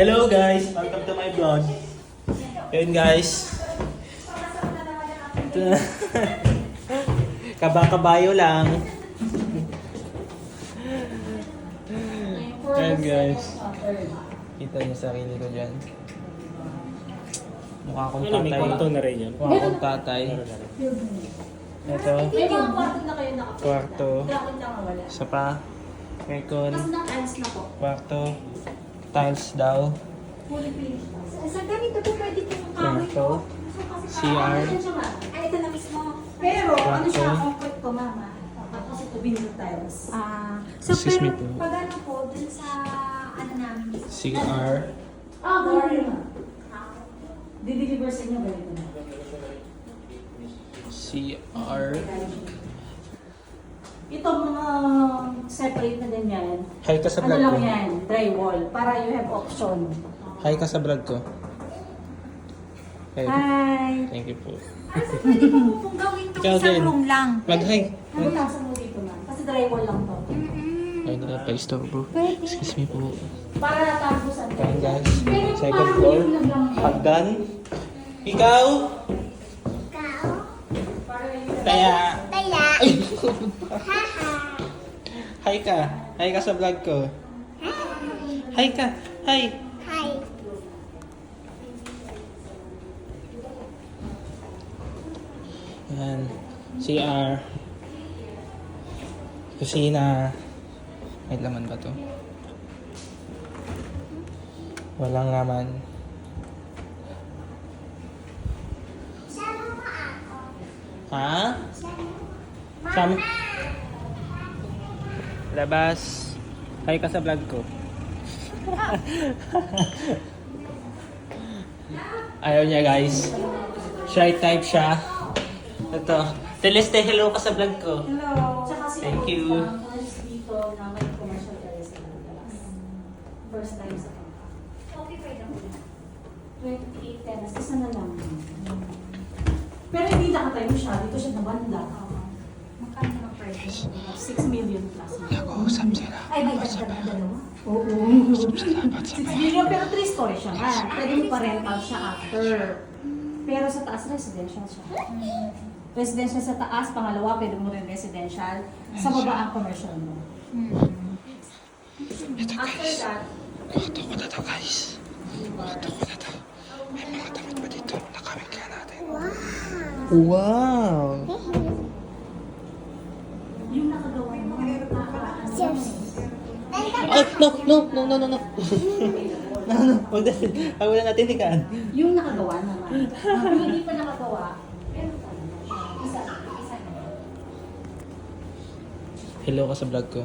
Hello guys! Welcome to my vlog. Yun guys. Ito na. Kaba-kabayo lang. Yun guys. Kita niyo sarili ko dyan. Mukha akong tatay. May kwarto na rin yun. Mukha akong tatay. Ito. May mga kwarto na kayo nakapit. Kwarto. Bakit lang wala? Isa pa. Aircon. Tapos naka-ans na po. Kwarto. Tiles daw. Fully finished. Sa ganito po pwede po yung Kwarto. CR. Ay, ito na mismo. Pero ano siya, Kwarto. comfort ko, mama. Tapos ito, vinyl tiles. So, Excuse me pero po. pag ano po, dun sa ano namin. CR. Ganun na. Dideliver sa inyo ganito na. CR. Ito mga separate na din yan. Hi ka sa Ano vlog lang ko. yan, drywall. Para you have option. Hi ka sa vlog ko. Okay. Hi! Thank you po. Kasi pwede pa po pong gawin itong Ikaw isang din. room lang. Mag-hi. Ano nasa mo dito na? Kasi drywall lang to. Ay, nila pa istorbo. Excuse me po. Para natapusan ko. Ayan guys. Second floor. Hagdan. Ikaw? Kaya. Ay! Hi ka. Hi ka sa vlog ko. Hi ka. Hi. Ayan. CR. Kusina. May laman ba to? Walang laman. Ha? Sam? Labas. Hi ka sa vlog ko. Ayaw niya guys. Shy type siya. Ito. Celeste, hello ka sa vlog ko. Hello. Tsaka si Thank you. dito na may commercial area sa Mandalas. First time sa kanila. Okay, pwede mo. 28 tenants. Isa na lang. Pero hindi nakatayo siya. Dito siya na banda. Magkano na pwede? 6 million plus. Nag-uusap sila. Ay, may dagdag na dalawa? Oo. 6 million pero 3 story siya nga. Pwede mo pa-rental siya after. Pero sa taas residential siya. Residential sa taas, pangalawa pwede mo rin residential. Sa baba ang commercial mo. Ito After guys. that, Kwarto ko na to guys. Kwarto ko na to. May mga damit pa dito. Nakawin kaya natin. Wow! yung nakagawa mo, Oh, no. Huwag na natin tikaan. yung nakagawa naman. Yung hindi pa nakagawa, meron pa naman. Isa na. Hello ka sa vlog ko.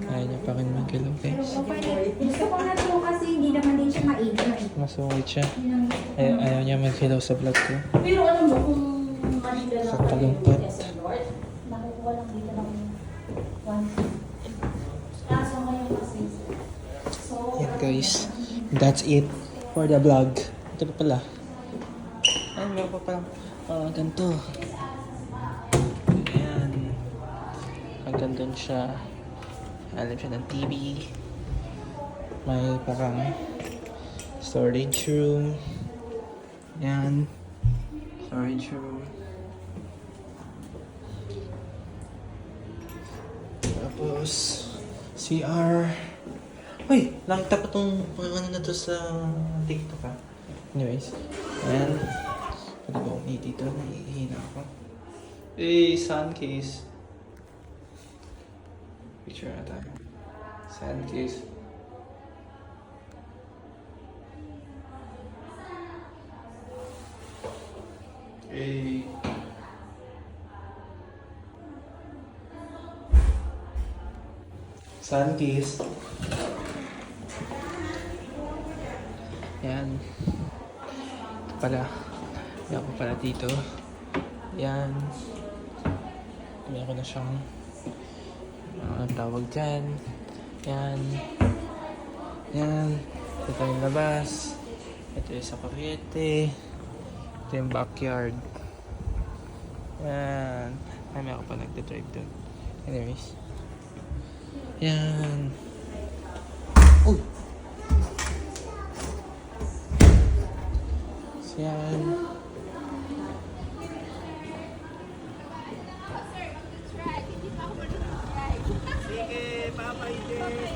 Ayaw niya pa rin mag-hello guys. Gusto ko na to kasi hindi naman din siya maingay. Masungit siya. Yun ang Ayaw niya mag-hello sa vlog ko. Pero alam mo, kung Manila lang Kakalungkot. kayo SM North, nakukuha lang dito ng 1. Kaso ngayon kasi, so, Yan guys. That's it for the vlog. Ito pa pala. Ay, meron pa pala. Ganito. Ayan. Hanggang doon siya. Alam siya ng TV. May parang storage room. Ayan. Storage room. Tapos, CR. Uy! Nakita ko tong ano na to sa TikTok ha. Anyways. Ayan. Pwede ba akong dito? Nahihina ako. Hey! Sun case. Picture na tayo. Sun case. Hey! Sun case. Yan. Ito pala. May ako pala dito. Yan. May ako na siyang ang tawag dyan. Yan. Yan. Ito yung labas. Ito yung sa kuryente. Ito yung backyard. Yan. Ay, may ako pa nagda-drive doon. Anyways. Yan. Uy! Yan. Sige, Papa Ide.